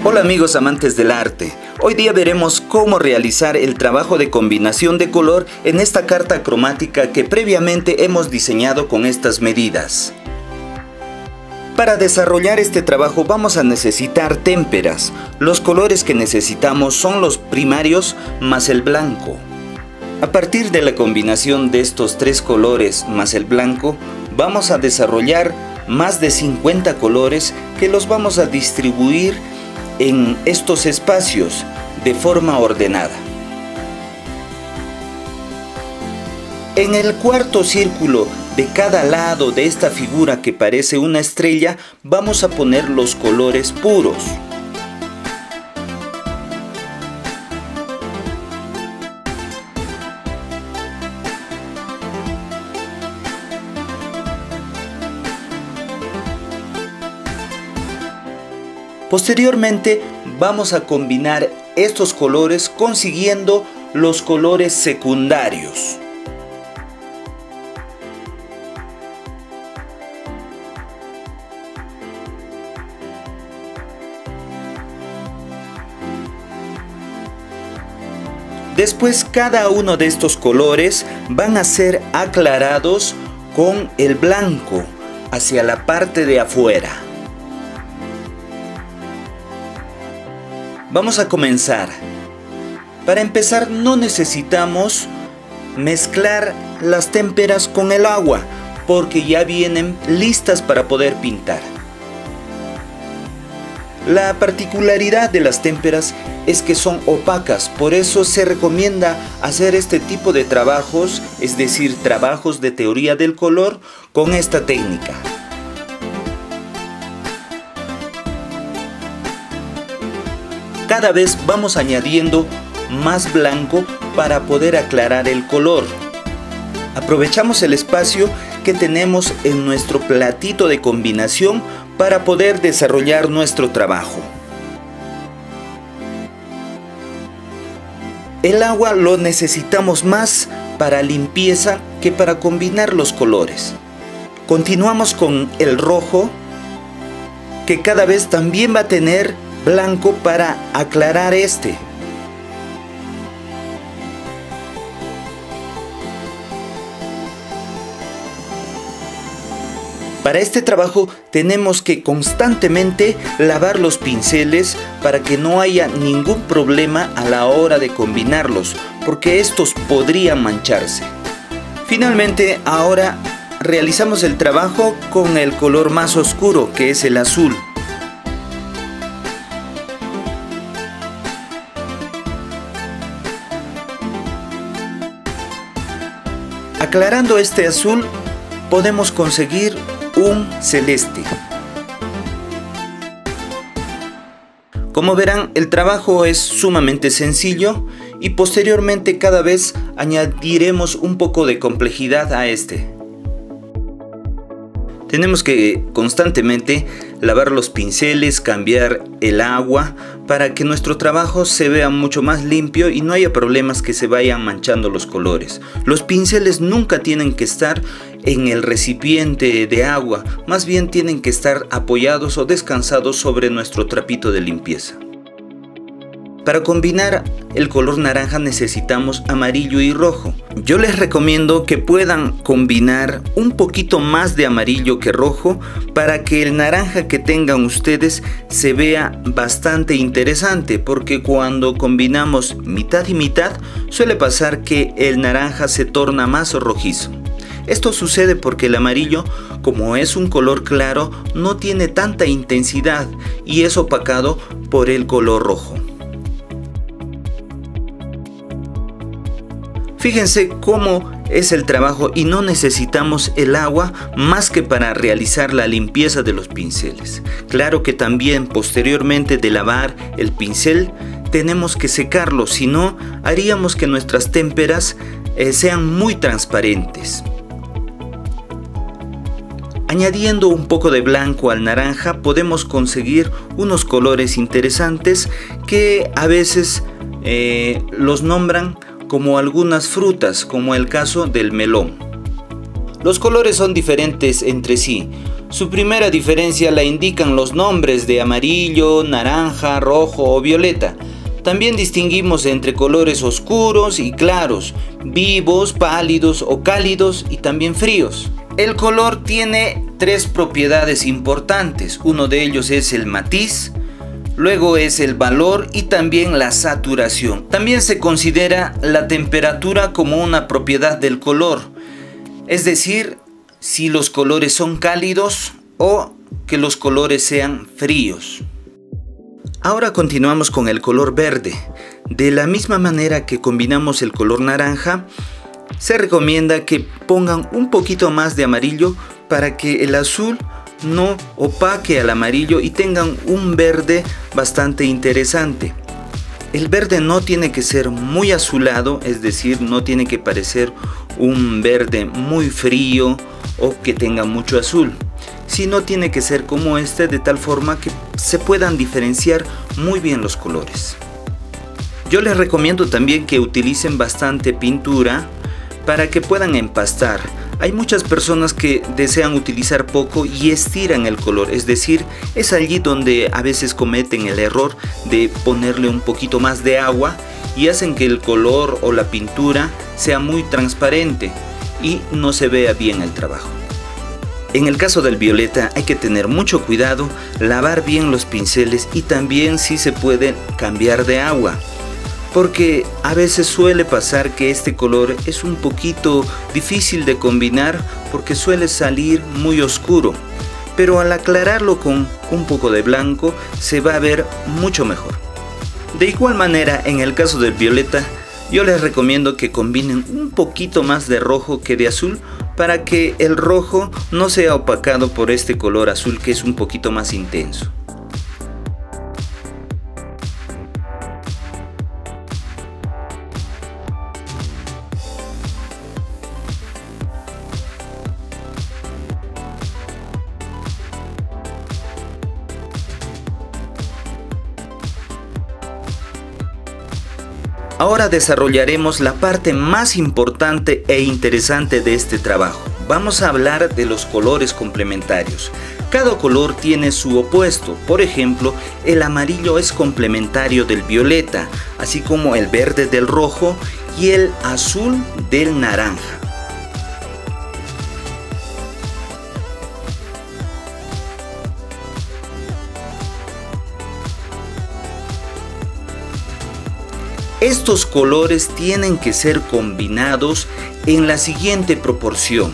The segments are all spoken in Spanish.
Hola amigos amantes del arte, hoy día veremos cómo realizar el trabajo de combinación de color en esta carta cromática que previamente hemos diseñado con estas medidas. Para desarrollar este trabajo vamos a necesitar témperas. Los colores que necesitamos son los primarios más el blanco. A partir de la combinación de estos tres colores más el blanco, vamos a desarrollar más de 50 colores que los vamos a distribuir en estos espacios de forma ordenada. En el cuarto círculo de cada lado de esta figura que parece una estrella, vamos a poner los colores puros. Posteriormente vamos a combinar estos colores consiguiendo los colores secundarios. Después cada uno de estos colores van a ser aclarados con el blanco hacia la parte de afuera. Vamos a comenzar. Para empezar no necesitamos mezclar las témperas con el agua porque ya vienen listas para poder pintar. La particularidad de las témperas es que son opacas, por eso se recomienda hacer este tipo de trabajos, es decir, trabajos de teoría del color con esta técnica. Cada vez vamos añadiendo más blanco para poder aclarar el color. Aprovechamos el espacio que tenemos en nuestro platito de combinación para poder desarrollar nuestro trabajo. El agua lo necesitamos más para limpieza que para combinar los colores. Continuamos con el rojo, que cada vez también va a tener blanco para aclarar este. Para este trabajo tenemos que constantemente lavar los pinceles para que no haya ningún problema a la hora de combinarlos, porque estos podrían mancharse. Finalmente, ahora realizamos el trabajo con el color más oscuro, que es el azul. Aclarando este azul, podemos conseguir un celeste. Como verán, el trabajo es sumamente sencillo y posteriormente cada vez añadiremos un poco de complejidad a este. Tenemos que constantemente lavar los pinceles, cambiar el agua para que nuestro trabajo se vea mucho más limpio y no haya problemas que se vayan manchando los colores. Los pinceles nunca tienen que estar en el recipiente de agua, más bien tienen que estar apoyados o descansados sobre nuestro trapito de limpieza. Para combinar el color naranja necesitamos amarillo y rojo. Yo les recomiendo que puedan combinar un poquito más de amarillo que rojo para que el naranja que tengan ustedes se vea bastante interesante, porque cuando combinamos mitad y mitad suele pasar que el naranja se torna más rojizo. Esto sucede porque el amarillo, como es un color claro, no tiene tanta intensidad y es opacado por el color rojo. Fíjense cómo es el trabajo y no necesitamos el agua más que para realizar la limpieza de los pinceles. Claro que también posteriormente de lavar el pincel tenemos que secarlo, si no haríamos que nuestras témperas sean muy transparentes. Añadiendo un poco de blanco al naranja podemos conseguir unos colores interesantes que a veces los nombran como algunas frutas, como el caso del melón. Los colores son diferentes entre sí. Su primera diferencia la indican los nombres de amarillo, naranja, rojo o violeta. También distinguimos entre colores oscuros y claros, vivos, pálidos o cálidos y también fríos. El color tiene tres propiedades importantes. Uno de ellos es el matiz, luego es el valor y también la saturación. También se considera la temperatura como una propiedad del color, es decir, si los colores son cálidos o que los colores sean fríos. Ahora continuamos con el color verde. De la misma manera que combinamos el color naranja, se recomienda que pongan un poquito más de amarillo para que el azul no opaque al amarillo y tengan un verde bastante interesante. El verde no tiene que ser muy azulado, es decir, no tiene que parecer un verde muy frío o que tenga mucho azul, sino tiene que ser como este, de tal forma que se puedan diferenciar muy bien los colores. Yo les recomiendo también que utilicen bastante pintura para que puedan empastar. Hay muchas personas que desean utilizar poco y estiran el color, es decir, es allí donde a veces cometen el error de ponerle un poquito más de agua y hacen que el color o la pintura sea muy transparente y no se vea bien el trabajo. En el caso del violeta hay que tener mucho cuidado, lavar bien los pinceles y también si se puede cambiar de agua, porque a veces suele pasar que este color es un poquito difícil de combinar porque suele salir muy oscuro, pero al aclararlo con un poco de blanco se va a ver mucho mejor. De igual manera, en el caso del violeta, yo les recomiendo que combinen un poquito más de rojo que de azul para que el rojo no sea opacado por este color azul que es un poquito más intenso. Ahora desarrollaremos la parte más importante e interesante de este trabajo. Vamos a hablar de los colores complementarios. Cada color tiene su opuesto. Por ejemplo, el amarillo es complementario del violeta, así como el verde del rojo y el azul del naranja. Estos colores tienen que ser combinados en la siguiente proporción.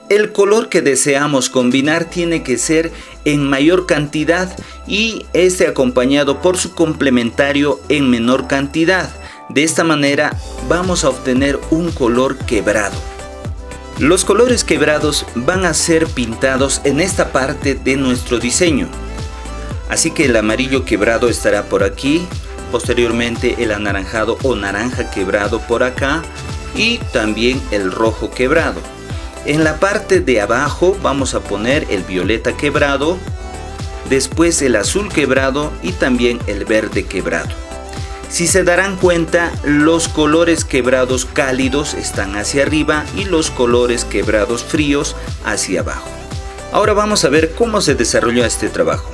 El color que deseamos combinar tiene que ser en mayor cantidad y este acompañado por su complementario en menor cantidad. De esta manera vamos a obtener un color quebrado. Los colores quebrados van a ser pintados en esta parte de nuestro diseño. Así que el amarillo quebrado estará por aquí, posteriormente el anaranjado o naranja quebrado por acá y también el rojo quebrado. En la parte de abajo vamos a poner el violeta quebrado, después el azul quebrado y también el verde quebrado. Si se darán cuenta, los colores quebrados cálidos están hacia arriba y los colores quebrados fríos hacia abajo. Ahora vamos a ver cómo se desarrolló este trabajo.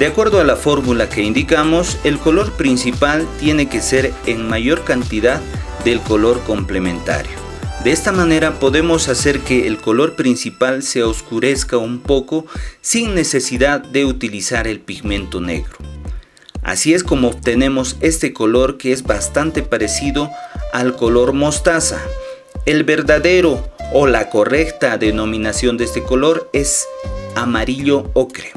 De acuerdo a la fórmula que indicamos, el color principal tiene que ser en mayor cantidad del color complementario. De esta manera podemos hacer que el color principal se oscurezca un poco sin necesidad de utilizar el pigmento negro. Así es como obtenemos este color que es bastante parecido al color mostaza. El verdadero o la correcta denominación de este color es amarillo ocre.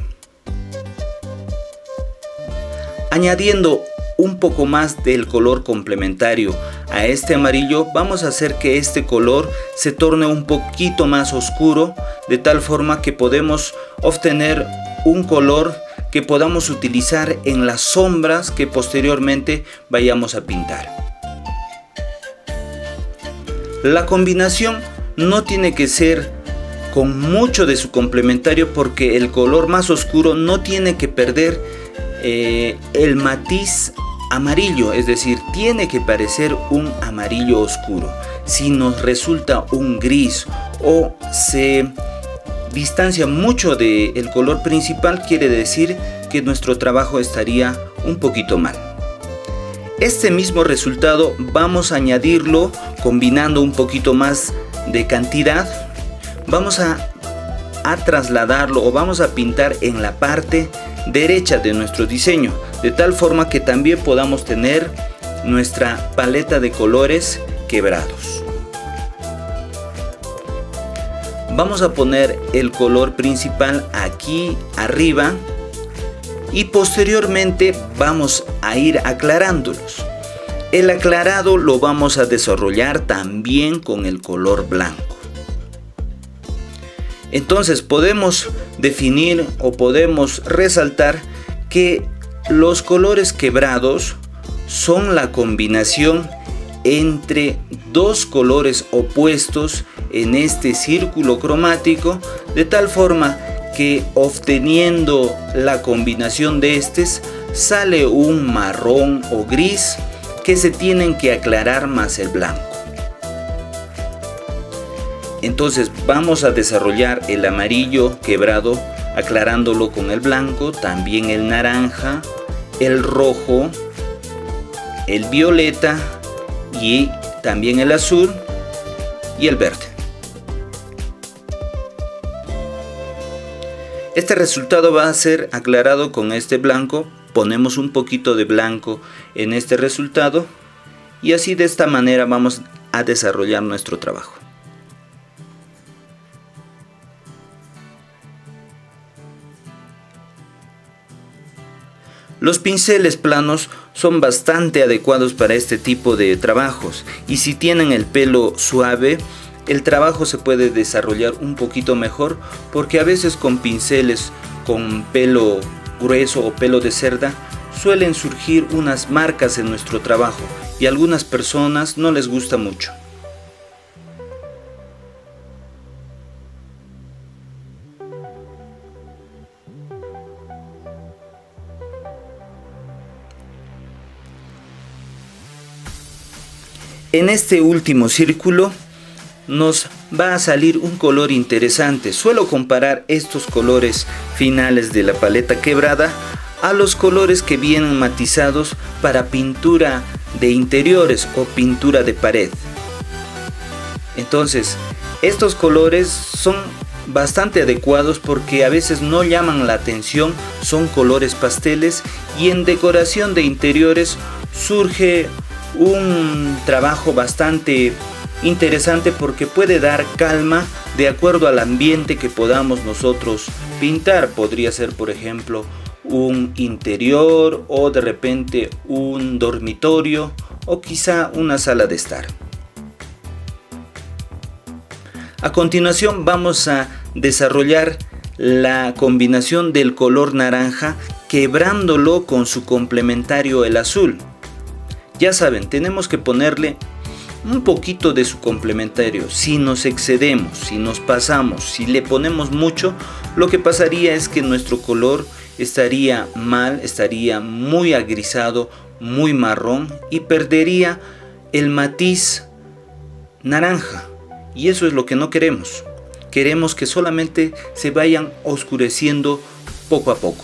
Añadiendo un poco más del color complementario a este amarillo, vamos a hacer que este color se torne un poquito más oscuro, de tal forma que podemos obtener un color que podamos utilizar en las sombras que posteriormente vayamos a pintar. La combinación no tiene que ser con mucho de su complementario porque el color más oscuro no tiene que perder el matiz amarillo, es decir, tiene que parecer un amarillo oscuro. Si nos resulta un gris o se distancia mucho del color principal, quiere decir que nuestro trabajo estaría un poquito mal. Este mismo resultado vamos a añadirlo combinando un poquito más de cantidad. Vamos a trasladarlo o vamos a pintar en la parte derecha de nuestro diseño, de tal forma que también podamos tener nuestra paleta de colores quebrados. Vamos a poner el color principal aquí arriba y posteriormente vamos a ir aclarándolos. El aclarado lo vamos a desarrollar también con el color blanco. Entonces podemos definir o podemos resaltar que los colores quebrados son la combinación entre dos colores opuestos en este círculo cromático, de tal forma que obteniendo la combinación de estos sale un marrón o gris que se tienen que aclarar más el blanco. Entonces vamos a desarrollar el amarillo quebrado aclarándolo con el blanco, también el naranja, el rojo, el violeta y también el azul y el verde. Este resultado va a ser aclarado con este blanco. Ponemos un poquito de blanco en este resultado y así de esta manera vamos a desarrollar nuestro trabajo. Los pinceles planos son bastante adecuados para este tipo de trabajos y si tienen el pelo suave, el trabajo se puede desarrollar un poquito mejor, porque a veces con pinceles con pelo grueso o pelo de cerda suelen surgir unas marcas en nuestro trabajo y a algunas personas no les gusta mucho. En este último círculo nos va a salir un color interesante. Suelo comparar estos colores finales de la paleta quebrada a los colores que vienen matizados para pintura de interiores o pintura de pared. Entonces, estos colores son bastante adecuados porque a veces no llaman la atención, son colores pasteles y en decoración de interiores surge un trabajo bastante interesante porque puede dar calma de acuerdo al ambiente que podamos nosotros pintar. Podría ser, por ejemplo, un interior o de repente un dormitorio o quizá una sala de estar. A continuación vamos a desarrollar la combinación del color naranja quebrándolo con su complementario el azul. Ya saben, tenemos que ponerle un poquito de su complementario. Si nos excedemos, si nos pasamos, si le ponemos mucho, lo que pasaría es que nuestro color estaría mal, estaría muy agrisado, muy marrón y perdería el matiz naranja. Y eso es lo que no queremos. Queremos que solamente se vayan oscureciendo poco a poco.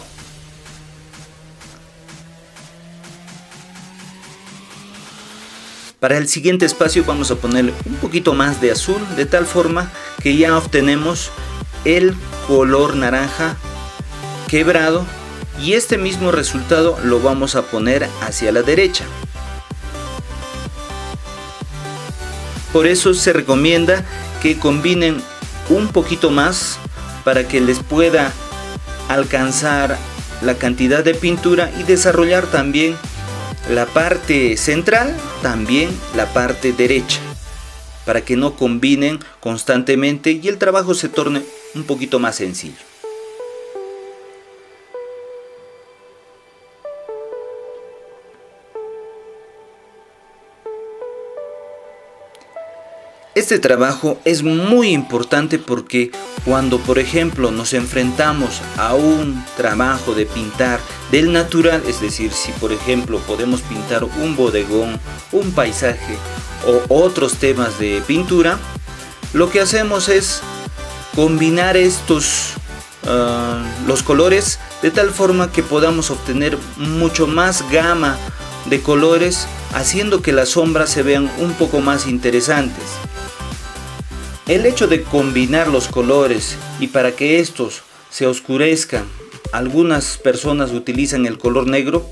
Para el siguiente espacio vamos a ponerle un poquito más de azul, de tal forma que ya obtenemos el color naranja quebrado y este mismo resultado lo vamos a poner hacia la derecha. Por eso se recomienda que combinen un poquito más para que les pueda alcanzar la cantidad de pintura y desarrollar también la parte central, también la parte derecha, para que no combinen constantemente y el trabajo se torne un poquito más sencillo. Este trabajo es muy importante porque Cuando por ejemplo nos enfrentamos a un trabajo de pintar del natural, es decir, si por ejemplo podemos pintar un bodegón, un paisaje o otros temas de pintura, lo que hacemos es combinar los colores de tal forma que podamos obtener mucho más gama de colores, haciendo que las sombras se vean un poco más interesantes. El hecho de combinar los colores y para que estos se oscurezcan, algunas personas utilizan el color negro,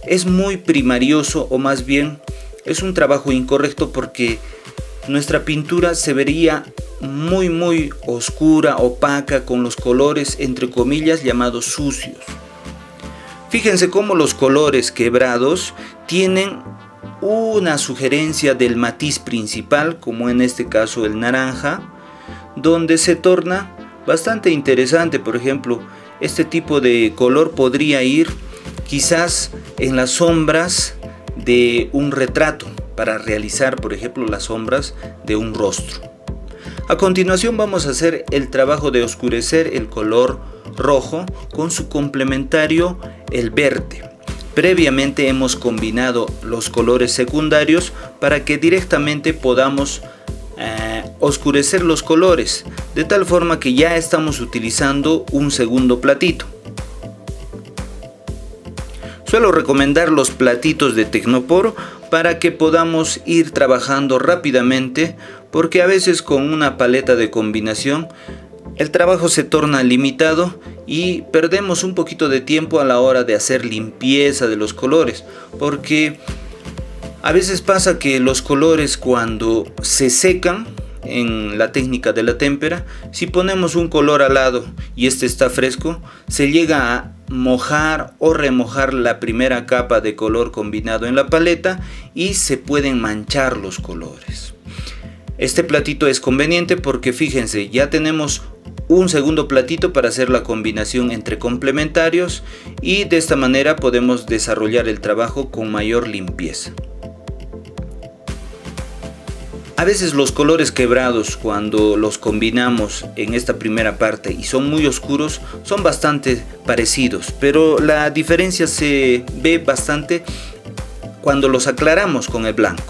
es muy primarioso, o más bien es un trabajo incorrecto, porque nuestra pintura se vería muy oscura, opaca, con los colores entre comillas llamados sucios. Fíjense cómo los colores quebrados tienen una sugerencia del matiz principal, como en este caso el naranja, donde se torna bastante interesante. Por ejemplo, este tipo de color podría ir quizás en las sombras de un retrato, para realizar por ejemplo las sombras de un rostro. A continuación vamos a hacer el trabajo de oscurecer el color rojo con su complementario el verde. Previamente hemos combinado los colores secundarios para que directamente podamos oscurecer los colores, de tal forma que ya estamos utilizando un segundo platito. Suelo recomendar los platitos de Tecnopor para que podamos ir trabajando rápidamente, porque a veces con una paleta de combinación el trabajo se torna limitado y perdemos un poquito de tiempo a la hora de hacer limpieza de los colores, porque a veces pasa que los colores, cuando se secan en la técnica de la témpera, si ponemos un color al lado y este está fresco, se llega a mojar o remojar la primera capa de color combinado en la paleta y se pueden manchar los colores. Este platito es conveniente porque fíjense, ya tenemos un segundo platito para hacer la combinación entre complementarios, y de esta manera podemos desarrollar el trabajo con mayor limpieza. A veces los colores quebrados, cuando los combinamos en esta primera parte y son muy oscuros, son bastante parecidos, pero la diferencia se ve bastante cuando los aclaramos con el blanco.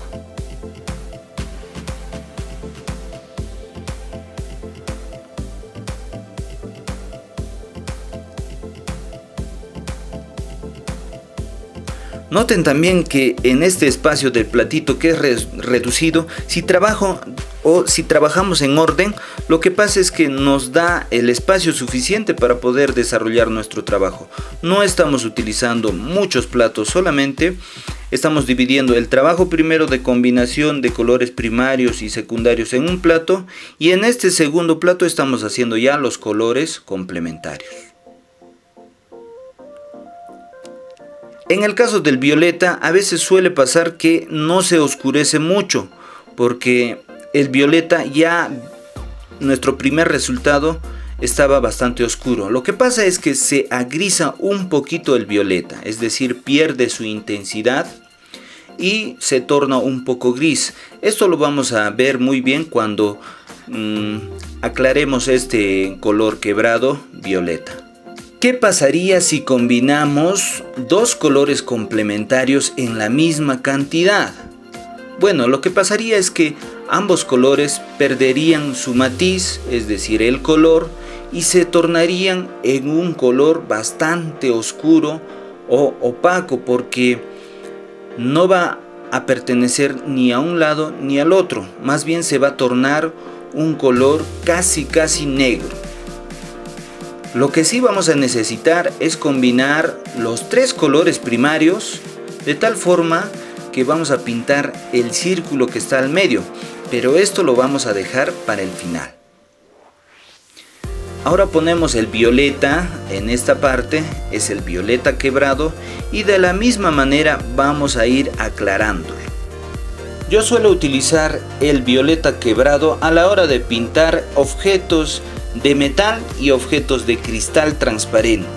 Noten también que en este espacio del platito, que es reducido, si trabajamos en orden, lo que pasa es que nos da el espacio suficiente para poder desarrollar nuestro trabajo. No estamos utilizando muchos platos, solamente estamos dividiendo el trabajo primero de combinación de colores primarios y secundarios en un plato, y en este segundo plato estamos haciendo ya los colores complementarios. En el caso del violeta, a veces suele pasar que no se oscurece mucho, porque el violeta, ya nuestro primer resultado estaba bastante oscuro. Lo que pasa es que se agrisa un poquito el violeta, es decir, pierde su intensidad y se torna un poco gris. Esto lo vamos a ver muy bien cuando aclaremos este color quebrado violeta. ¿Qué pasaría si combinamos dos colores complementarios en la misma cantidad? Bueno, lo que pasaría es que ambos colores perderían su matiz, es decir, el color, y se tornarían en un color bastante oscuro o opaco, porque no va a pertenecer ni a un lado ni al otro, más bien se va a tornar un color casi negro. Lo que sí vamos a necesitar es combinar los tres colores primarios de tal forma que vamos a pintar el círculo que está al medio, pero esto lo vamos a dejar para el final. Ahora ponemos el violeta en esta parte, es el violeta quebrado, y de la misma manera vamos a ir aclarándolo. Yo suelo utilizar el violeta quebrado a la hora de pintar objetos de metal y objetos de cristal transparente.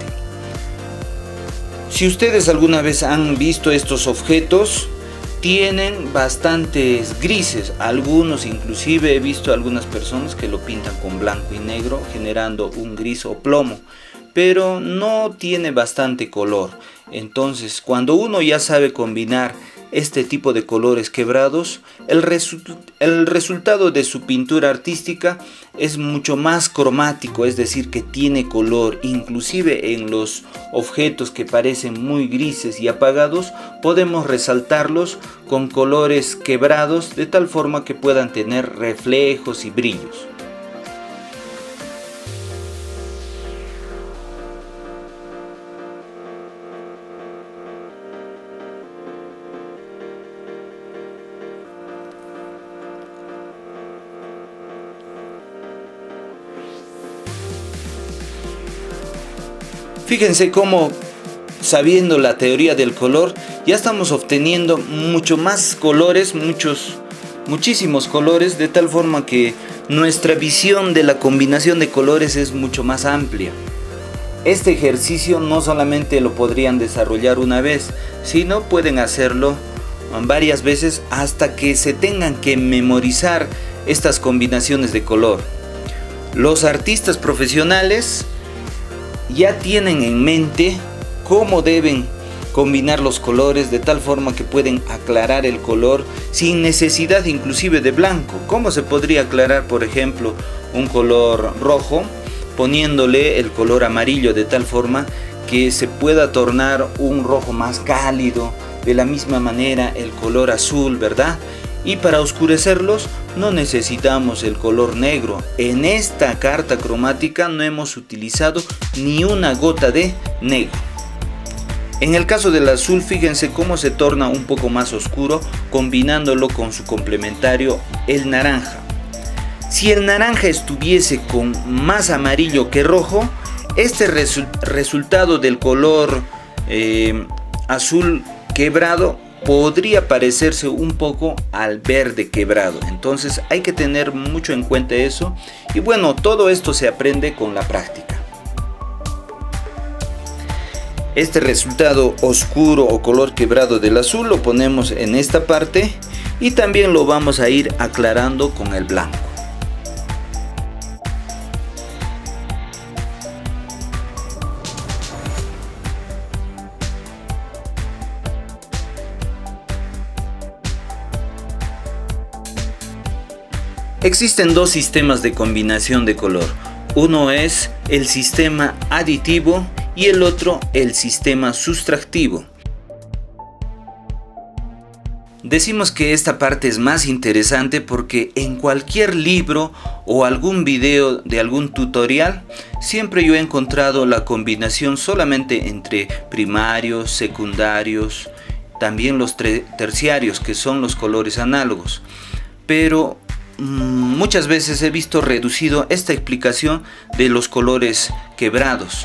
Si ustedes alguna vez han visto estos objetos, tienen bastantes grises, algunos inclusive he visto algunas personas que lo pintan con blanco y negro generando un gris o plomo, pero no tiene bastante color. Entonces cuando uno ya sabe combinar este tipo de colores quebrados, el resultado de su pintura artística es mucho más cromático, es decir, que tiene color. Inclusive en los objetos que parecen muy grises y apagados, podemos resaltarlos con colores quebrados de tal forma que puedan tener reflejos y brillos. Fíjense cómo, sabiendo la teoría del color, ya estamos obteniendo mucho más colores, muchísimos colores, de tal forma que nuestra visión de la combinación de colores es mucho más amplia. Este ejercicio no solamente lo podrían desarrollar una vez, sino pueden hacerlo varias veces hasta que se tengan que memorizar estas combinaciones de color. Los artistas profesionales ya tienen en mente cómo deben combinar los colores de tal forma que pueden aclarar el color sin necesidad inclusive de blanco. ¿Cómo se podría aclarar, por ejemplo, un color rojo poniéndole el color amarillo de tal forma que se pueda tornar un rojo más cálido? De la misma manera el color azul, ¿verdad? Y para oscurecerlos no necesitamos el color negro. En esta carta cromática no hemos utilizado ni una gota de negro. En el caso del azul, fíjense cómo se torna un poco más oscuro combinándolo con su complementario, el naranja. Si el naranja estuviese con más amarillo que rojo, este resultado del color azul quebrado podría parecerse un poco al verde quebrado. Entonces hay que tener mucho en cuenta eso. Y bueno, todo esto se aprende con la práctica. Este resultado oscuro o color quebrado del azul lo ponemos en esta parte y también lo vamos a ir aclarando con el blanco. Existen dos sistemas de combinación de color. Uno es el sistema aditivo y el otro el sistema sustractivo. Decimos que esta parte es más interesante porque en cualquier libro o algún video de algún tutorial siempre yo he encontrado la combinación solamente entre primarios, secundarios, también los terciarios, que son los colores análogos. Pero muchas veces he visto reducido esta explicación de los colores quebrados.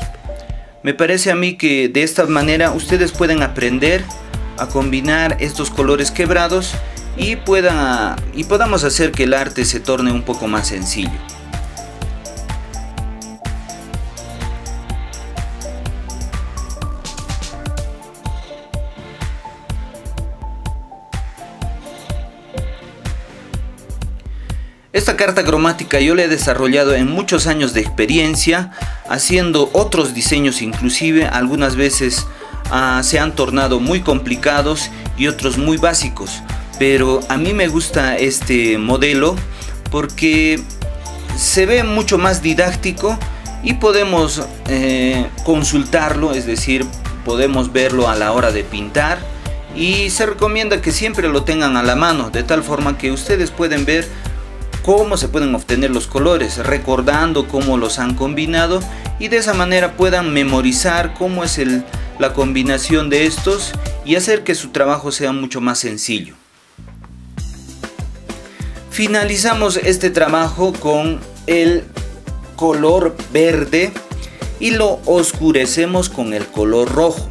Me parece a mí que de esta manera ustedes pueden aprender a combinar estos colores quebrados y podamos hacer que el arte se torne un poco más sencillo. Esta carta cromática yo la he desarrollado en muchos años de experiencia, haciendo otros diseños inclusive. Algunas veces se han tornado muy complicados y otros muy básicos. Pero a mí me gusta este modelo porque se ve mucho más didáctico y podemos consultarlo, es decir, podemos verlo a la hora de pintar. Y se recomienda que siempre lo tengan a la mano, de tal forma que ustedes pueden ver cómo se pueden obtener los colores, recordando cómo los han combinado, y de esa manera puedan memorizar cómo es la combinación de estos y hacer que su trabajo sea mucho más sencillo. Finalizamos este trabajo con el color verde y lo oscurecemos con el color rojo.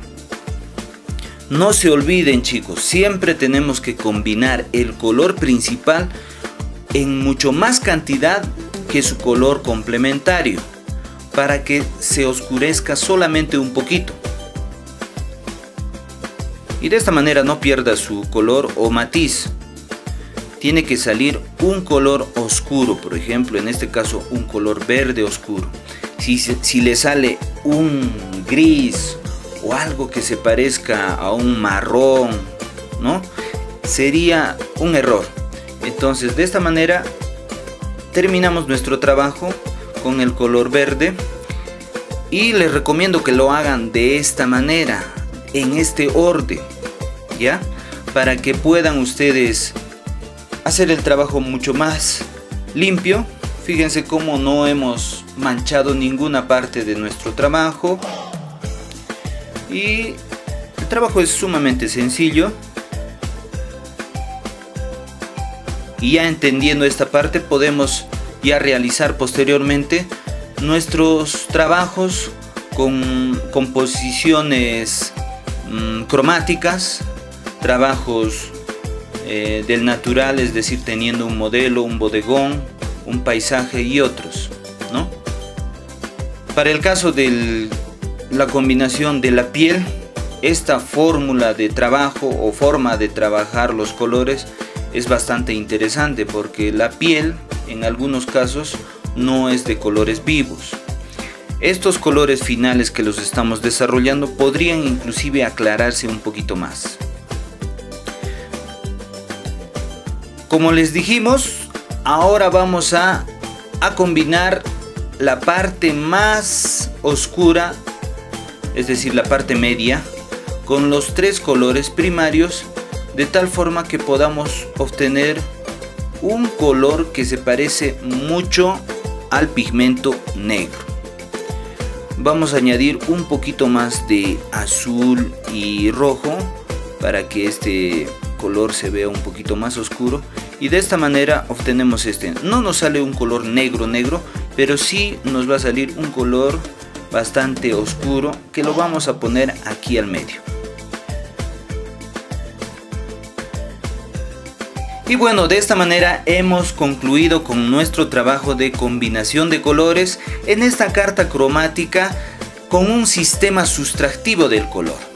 No se olviden, chicos, siempre tenemos que combinar el color principal en mucho más cantidad que su color complementario para que se oscurezca solamente un poquito. y de esta manera no pierda su color o matiz. Tiene que salir un color oscuro, por ejemplo, en este caso un color verde oscuro. Si le sale un gris o algo que se parezca a un marrón, ¿no? Sería un error. Entonces, de esta manera terminamos nuestro trabajo con el color verde, y les recomiendo que lo hagan de esta manera, en este orden, ¿ya? Para que puedan ustedes hacer el trabajo mucho más limpio. Fíjense cómo no hemos manchado ninguna parte de nuestro trabajo, y el trabajo es sumamente sencillo. Y ya entendiendo esta parte, podemos ya realizar posteriormente nuestros trabajos con composiciones cromáticas, trabajos del natural, es decir, teniendo un modelo, un bodegón, un paisaje y otros, ¿no? Para el caso de la combinación de la piel, esta fórmula de trabajo o forma de trabajar los colores es bastante interesante, porque la piel en algunos casos no es de colores vivos. Estos colores finales que los estamos desarrollando podrían inclusive aclararse un poquito más. Como les dijimos, ahora vamos a combinar la parte más oscura, es decir, la parte media, con los tres colores primarios, de tal forma que podamos obtener un color que se parece mucho al pigmento negro. Vamos a añadir un poquito más de azul y rojo para que este color se vea un poquito más oscuro, y de esta manera obtenemos este. No nos sale un color negro, pero sí nos va a salir un color bastante oscuro, que lo vamos a poner aquí al medio. Y bueno, de esta manera hemos concluido con nuestro trabajo de combinación de colores en esta carta cromática con un sistema sustractivo del color.